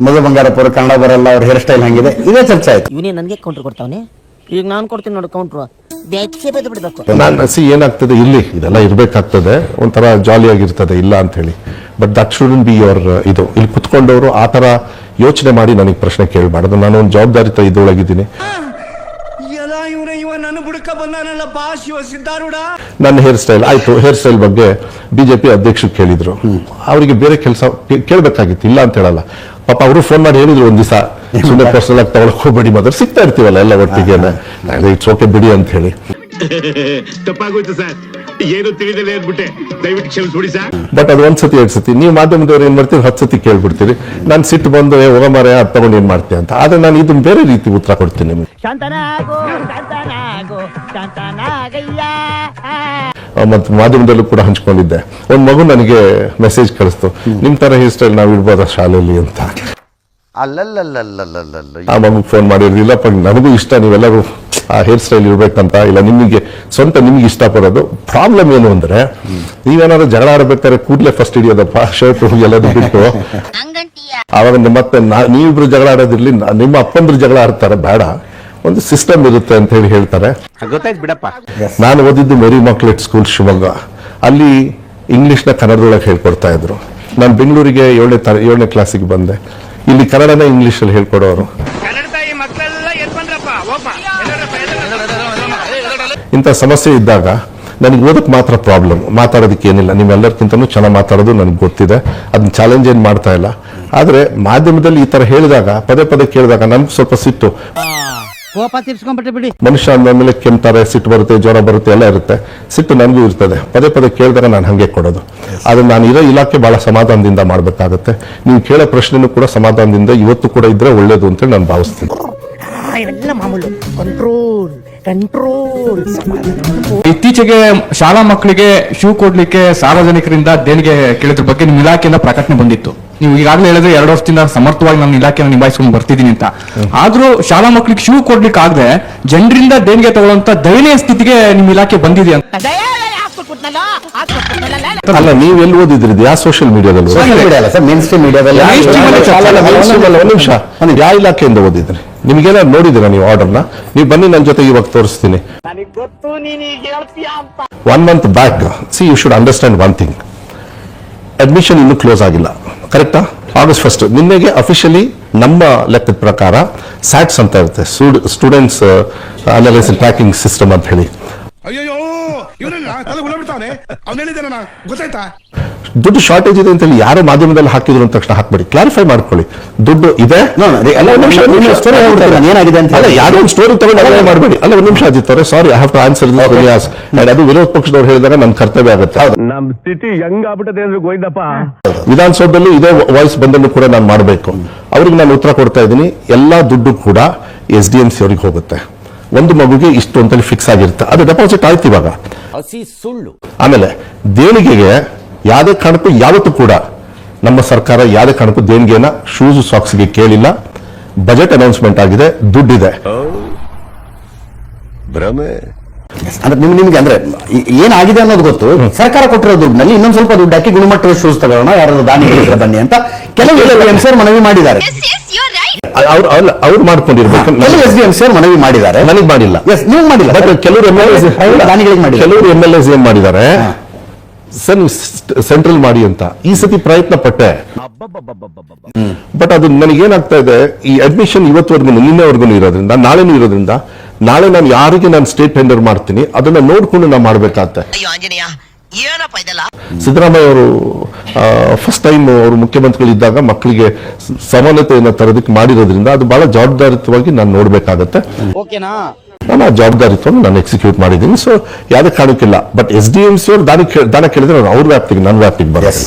ಮಧು ಬಂಗಾರಪ್ಪ ಅವರು ಕನ್ನಡ ಬರಲ್ಲ, ಅವ್ರ ಹೇರ್ ಸ್ಟೈಲ್ ಹಂಗಿದೆ, ಇದೇ ಚರ್ಚೆ ಆಯ್ತು. ಇವನೇ ನನಗೆ ಕೌಂಟರ್ ಕೊಡ್ತಾವನೆ, ಈಗ ನಾನು ಕೊಡ್ತೀನಿ ನೋಡು ಕೌಂಟ್ರು, ಬೆಚ್ಚೆ ಬೆದ್ದು ಬಿಡಬೇಕು. ನಾನು ಏನಾಗ್ತದೆ ಇಲ್ಲಿ ಇದೆಲ್ಲ ಇರಬೇಕಾಗ್ತದೆ, ಒಂಥರ ಜಾಲಿಯಾಗಿರ್ತದೆ, ಇಲ್ಲ ಅಂತ ಹೇಳಿ. But that shouldn't be your ಇದು. ಇಲ್ಲಿ ಕುತ್ಕೊಂಡವರು ಆ ಥರ ಯೋಚನೆ ಮಾಡಿ ನನಗೆ ಪ್ರಶ್ನೆ ಕೇಳಬಾರ್ದು. ನಾನು ಒಂದು ಜವಾಬ್ದಾರಿತ ಇದರೊಳಗಿದ್ದೀನಿ. ನನ್ನ ಹೇರ್ ಸ್ಟೈಲ್ ಆಯ್ತು, ಹೇರ್ ಸ್ಟೈಲ್ ಬಗ್ಗೆ ಬಿಜೆಪಿ ಅಧ್ಯಕ್ಷರು ಕೇಳಿದ್ರು. ಅವರಿಗೆ ಬೇರೆ ಕೆಲಸ ಕೇಳಬೇಕಾಗಿತ್ತು, ಇಲ್ಲ ಅಂತ ಹೇಳಲ್ಲ. ಪಾಪ ಅವರು ಫೋನ್ ಮಾಡಿ ಹೇಳಿದ್ರು ಒಂದ್ ದಿವಸ, ಸುಮ್ಮನೆ ಪರ್ಸನಲ್ ಆಗಿ ತಗೊಳಕ್ ಹೋಗ್ಬೇಡಿ, ಮಾತ್ರ ಸಿಗ್ತಾ ಇರ್ತೀವಲ್ಲ ಎಲ್ಲ ಒಟ್ಟಿಗೆ, ಇಟ್ಸ್ ಓಕೆ ಬಿಡಿ ಅಂತ ಹೇಳಿ. ತಪ್ಪಾಗೋಯ್ತು ಸರ್, ಏನು ತಿಳಿದಲೇ ಅಂದ್ಬಿಟ್ಟೆ, ದಯವಿಟ್ಟು ಕ್ಷಮಿಸ್ಬಿಡಿ ಸರ್. ಬಟ್ ಅದು ಒಂದ್ಸತಿ ಎರಡ್ ಸತಿ ನೀವು ಮಾಧ್ಯಮದವ್ರು ಏನ್ ಮಾಡ್ತೀರಿ, 10 ಸತಿ ಕೇಳ್ಬಿಡ್ತೀರಿ. ನಾನು ಸಿಟ್ಟು ಬಂದು ಹೋಗಮಾರೆ ಅದು ತಗೊಂಡು ಏನ್ ಮಾಡ್ತೀಯ ಅಂತ. ಆದ್ರೆ ನಾನು ಇದನ್ನ ಬೇರೆ ರೀತಿ ಉತ್ತರ ಕೊಡ್ತೀನಿ ನಿಮ್ಗೆ. ಮತ್ತು ಮಾಧ್ಯಮದಲ್ಲೂ ಕೂಡ ಹಂಚ್ಕೊಂಡಿದ್ದೆ. ಒಂದ್ ಮಗು ನನಗೆ ಮೆಸೇಜ್ ಕಳಿಸ್ತು, ನಿಮ್ ತರ ಹೇರ್ ಸ್ಟೈಲ್ ನಾವು ಇಡ್ಬೋದ ಶಾಲೆಯಲ್ಲಿ ಅಂತ. ಆ ಮಗು ಫೋನ್ ಮಾಡಿದ್ರು, ಇಲ್ಲಪ್ಪ ನನಗೂ ಇಷ್ಟ, ನೀವೆಲ್ಲರೂ ಆ ಹೇರ್ ಸ್ಟೈಲ್ ಇರ್ಬೇಕಂತ, ಇಲ್ಲ ನಿಮಗೆ ಸ್ವಂತ ನಿಮ್ಗೆ ಇಷ್ಟಪಡೋದು. ಪ್ರಾಬ್ಲಮ್ ಏನು ಅಂದ್ರೆ, ನೀವೇನಾದ್ರು ಜಗಳ ಆಡ್ಬೇಕಾದ್ರೆ ಕೂಡ್ಲೆ ಫಸ್ಟ್ ಹಿಡಿಯೋದಪ್ಪ ಶರ್ಟ್ ಎಲ್ಲದೂ ಬಿಟ್ಟು. ಆವಾಗ ಮತ್ತೆ ನೀವಿಬ್ರು ಜಗಳ ಆಡೋದಿರ್ಲಿ, ನಿಮ್ಮ ಅಪ್ಪಂದ್ರು ಜಗಳ ಆಡ್ತಾರೆ, ಬೇಡ, ಒಂದು ಸಿಸ್ಟಮ್ ಇರುತ್ತೆ ಅಂತ ಹೇಳಿ ಹೇಳ್ತಾರೆ. ಗೊತ್ತಾಯ್ತು ಬಿಡಪ್ಪ. ನಾನು ಓದಿದ್ದು ಮೇರಿ ಮಕ್ಲೆಟ್ ಸ್ಕೂಲ್ ಶಿವಮೊಗ್ಗ. ಅಲ್ಲಿ ಇಂಗ್ಲಿಷ್ನ ಕನ್ನಡದೊಳಗೆ ಹೇಳ್ಕೊಡ್ತಾ ಇದ್ರು. ನಾನು ಬೆಂಗಳೂರಿಗೆ 7ನೇ ಕ್ಲಾಸಿಗೆ ಬಂದೆ. ಇಲ್ಲಿ ಕನ್ನಡನ ಇಂಗ್ಲಿಷಲ್ಲಿ ಹೇಳ್ಕೊಡೋರು. ಇಂಥ ಸಮಸ್ಯೆ ಇದ್ದಾಗ ನನಗೆ ಓದಕ್ಕೆ ಮಾತ್ರ ಪ್ರಾಬ್ಲಮ್, ಮಾತಾಡೋದಕ್ಕೆ ಏನಿಲ್ಲ. ನೀವೆಲ್ಲರಿಗಿಂತನೂ ಚೆನ್ನಾಗಿ ಮಾತಾಡೋದು ನನಗೆ ಗೊತ್ತಿದೆ, ಅದನ್ನ ಚಾಲೆಂಜ್ ಏನು ಮಾಡ್ತಾ ಇಲ್ಲ. ಆದರೆ ಮಾಧ್ಯಮದಲ್ಲಿ ಈ ಥರ ಹೇಳಿದಾಗ, ಪದೇ ಪದೇ ಕೇಳಿದಾಗ ನಮ್ಗೆ ಸ್ವಲ್ಪ ಸಿಟ್ಟು. ಮನುಷ್ಯ ಅಂದ್ಮೇಲೆ ಕೆಮ್ತಾರೆ, ಸಿಟ್ಟು ಬರುತ್ತೆ, ಜ್ವರ ಬರುತ್ತೆ, ಎಲ್ಲ ಇರುತ್ತೆ. ಸಿಟ್ಟು ನನಗೂ ಇರ್ತದೆ. ಪದೇ ಪದೇ ಕೇಳಿದಾಗ ನಾನು ಹಾಗೆ ಕೊಡೋದು. ಆದ್ರೆ ನಾನು ಇರೋ ಇಲಾಖೆ ಬಹಳ ಸಮಾಧಾನದಿಂದ ಮಾಡಬೇಕಾಗತ್ತೆ. ನೀವು ಕೇಳೋ ಪ್ರಶ್ನೆನೂ ಕೂಡ ಸಮಾಧಾನದಿಂದ ಇವತ್ತು ಕೂಡ ಇದ್ರೆ ಒಳ್ಳೇದು ಅಂತ ನಾನು ಭಾವಿಸ್ತೀನಿ. ಇತ್ತೀಚೆಗೆ ಶಾಲಾ ಮಕ್ಕಳಿಗೆ ಶೂ ಕೊಡ್ಲಿಕ್ಕೆ ಸಾರ್ವಜನಿಕರಿಂದ ದೇಣಿಗೆ ಕೇಳಿದ್ರ ಬಗ್ಗೆ ನಿಮ್ಮ ಇಲಾಖೆಯಿಂದ ಪ್ರಕಟಣೆ ಬಂದಿತ್ತು. ನೀವು ಈಗಾಗಲೇ ಹೇಳಿದ್ರೆ 2 ವರ್ಷದಿಂದ ಸಮರ್ಥವಾಗಿ ನಾನು ಇಲಾಖೆಯನ್ನು ನಿಭಾಯಿಸ್ಕೊಂಡು ಬರ್ತಿದ್ದೀನಿ ಅಂತ. ಆದ್ರೂ ಶಾಲಾ ಮಕ್ಕಳಿಗೆ ಶೂ ಕೊಡ್ಲಿಕ್ಕೆ ಆಗದೆ ಜನರಿಂದ ದೇಣಿಗೆ ತಗೊಳ್ಳುವಂತ ದಯನೀಯ ಸ್ಥಿತಿಗೆ ನಿಮ್ಮ ಇಲಾಖೆ ಬಂದಿದೆ ಅಂತ. ಅಲ್ಲ, ನೀವು ಎಲ್ಲಿ ಓದಿದ್ರಿ? ಯಾವ ಸೋಷಿಯಲ್ ಮೀಡಿಯಾದಲ್ಲಿ? ಮೇನ್ ಸ್ಟ್ರೀಮ್ ಮೀಡಿಯಾದಲ್ಲಿ. ಒಂದು ನಿಮಿಷ, ಯಾವ ಇಲಾಖೆಯಿಂದ ಓದಿದ್ರಿ? ನಿಮ್ಗೆಲ್ಲ ನೋಡಿದಿರ ನೀವು ಆರ್ಡರ್ನ? ನೀವು ಬನ್ನಿ, ನನ್ನ ಜೊತೆ ಇವಾಗ ತೋರಿಸ್ತೀನಿ. 1 month back, see you should understand one thing. Admission ಇನ್ನೂ ಕ್ಲೋಸ್ ಆಗಿಲ್ಲ, ಕರೆಕ್ಟಾ? August 1 ನಿನ್ನೆಗೆ ಅಫಿಷಿಯಲಿ ನಮ್ಮ ಲೆಕ್ಕದ ಪ್ರಕಾರ ಸ್ಯಾಟ್ಸ್ ಅಂತ ಇರುತ್ತೆ, ಸ್ಟೂಡೆಂಟ್ಸ್ ಅನಾಲಿಸಿಸ್ ಟ್ರ್ಯಾಕಿಂಗ್ ಸಿಸ್ಟಮ್ ಅಂತ ಹೇಳಿ. ದುಡ್ಡು ಶಾರ್ಟೇಜ್ ಇದೆ ಅಂತ ಹೇಳಿ ಯಾರೋ ಮಾಧ್ಯಮದಲ್ಲಿ ಹಾಕಿದ್ರು ಅಂತ ತಕ್ಷಣ ಹಾಕ್ಬೇಡಿ, ಕ್ಲಾರಿಫೈ ಮಾಡ್ಕೊಳ್ಳಿ. ದುಡ್ಡು ಇದೆ, ಏನಾಗಿದೆ ಅಂತ ಯಾರೋ ಒಂದು ಸ್ಟೋರಿ ತಗೊಂಡು ಅದೇ ಮಾಡಬೇಡಿ. ಅಲ್ಲ, ಒಂದು ನಿಮಿಷ ಅಜಿತ್ ಅವರೇ, sorry, I have to answer this. ಅದು ವಿರೋಧ ಪಕ್ಷದವ್ರು ಹೇಳಿದಾಗ ನನ್ನ ಕರ್ತವ್ಯ ಆಗುತ್ತೆ. ನಮ್ ಸ್ಥಿತಿ ಹೆಂಗ್ ಆಗ್ಬಿಟ್ಟದೆ ಅಂದ್ರೆ ಗೋಯ್ದಪ್ಪ. ವಿಧಾನಸೌಧದಲ್ಲೂ ಇದೇ ವಾಯ್ಸ್ ಬಂದನ್ನು ಕೂಡ ನಾನು ಮಾಡಬೇಕು. ಅವ್ರಿಗೆ ನಾನು ಉತ್ತರ ಕೊಡ್ತಾ ಇದ್ದೀನಿ. ಎಲ್ಲಾ ದುಡ್ಡು ಕೂಡ SDMC ಅವರಿಗೆ ಹೋಗುತ್ತೆ. ಒಂದು ಮಗುಗೆ ಇಷ್ಟು ಅಂತೇಳಿ ಫಿಕ್ಸ್ ಆಗಿರುತ್ತೆ, ಅದು ಡೆಪಾಸಿಟ್ ಆಯ್ತು ಇವಾಗ. ಆಮೇಲೆ ದೇಣಿಗೆಗೆ ಯಾವುದೇ ಕಾರಣಕ್ಕೂ ಯಾವತ್ತೂ ಕೂಡ ನಮ್ಮ ಸರ್ಕಾರ ಯಾವುದೇ ಕಾರಣಕ್ಕೂ ದೇಣಿಗೆನ ಶೂಸ್ ಸಾಕ್ಸ್ಗೆ ಕೇಳಿಲ್ಲ. ಬಜೆಟ್ ಅನೌನ್ಸ್ಮೆಂಟ್ ಆಗಿದೆ, ದುಡ್ಡಿದೆ. ಅಂದ್ರೆ ನಿಮ್ಗೆ ಅಂದ್ರೆ ಏನಾಗಿದೆ ಅನ್ನೋದು ಗೊತ್ತು. ಸರ್ಕಾರ ಕೊಟ್ಟಿರೋ ದುಡ್ಡಿನಲ್ಲಿ ಇನ್ನೊಂದು ಸ್ವಲ್ಪ ದುಡ್ಡು ಹಾಕಿ ಗುಣಮಟ್ಟದ ಶೂಸ್ ತಗೊಳ್ಳೋಣ, ಯಾರಾದ್ರೂ ದಾನಿಗಳಿದ್ರೆ ಬನ್ನಿ ಅಂತ ಕೆಲವು SDMC ಮನವಿ ಮಾಡಿದ್ದಾರೆ. ಅವ್ರು ಮಾಡ್ಕೊಂಡಿರ್ಬೇಕು. SDMC ಮನವಿ ಮಾಡಿದ್ದಾರೆ, ನನಗೆ ಮಾಡಿಲ್ಲ. ನೀವು ಮಾಡಿಲ್ಲ, ಬಟ್ ಕೆಲವರು ದಾನಿಗಳಿಗೆ ಮಾಡಿ, ಕೆಲವರು MLAs ಏನ್ ಮಾಡಿದ್ದಾರೆ, ಸೆಂಟ್ರಲ್ ಮಾಡಿ ಅಂತ ಈ ಸತಿ ಪ್ರಯತ್ನ ಪಟ್ಟೆ. ಬಟ್ ಅದು ನನಗೇನಾಗ್ತಾ ಇದೆ, ಈ ಅಡ್ಮಿಷನ್ ಇವತ್ತವರೆಗೂ ನಿನ್ನೆವರೆಗೂ ಇರೋದ್ರಿಂದ, ನಾಳೆನೂ ಇರೋದ್ರಿಂದ, ನಾಳೆ ನಾನು ಯಾರಿಗೆ ನಾನು ಸ್ಟೇಟ್ ಟೆಂಡರ್ ಮಾಡ್ತೀನಿ ಅದನ್ನ ನೋಡ್ಕೊಂಡು ನಾವು ಮಾಡ್ಬೇಕಾಗತ್ತೆ. ಸಿದ್ದರಾಮಯ್ಯ ಅವರು ಫಸ್ಟ್ ಟೈಮ್ ಅವರು ಮುಖ್ಯಮಂತ್ರಿಗಳಿದ್ದಾಗ ಮಕ್ಕಳಿಗೆ ಸಮಾನತೆಯನ್ನು ತರೋದಕ್ಕೆ ಮಾಡಿರೋದ್ರಿಂದ ಅದು ಬಹಳ ಜವಾಬ್ದಾರಿತವಾಗಿ ನಾನು ನೋಡ್ಬೇಕಾಗತ್ತೆ. ನಾನು ಆ ಜವಾಬ್ದಾರಿತ್ವವನ್ನು ನಾನು ಎಕ್ಸಿಕ್ಯೂಟ್ ಮಾಡಿದ್ದೀನಿ. ಸೊ ಯಾವುದೇ ಕಾರಣಕ್ಕಿಲ್ಲ. ಬಟ್ SDMC ಅವರು ದಾನ ಕೇಳಿದ್ರೆ ಅವ್ರ ವ್ಯಾಪ್ತಿಗೆ, ನನ್ನ ವ್ಯಾಪ್ತಿಗೆ ಬರೋದು.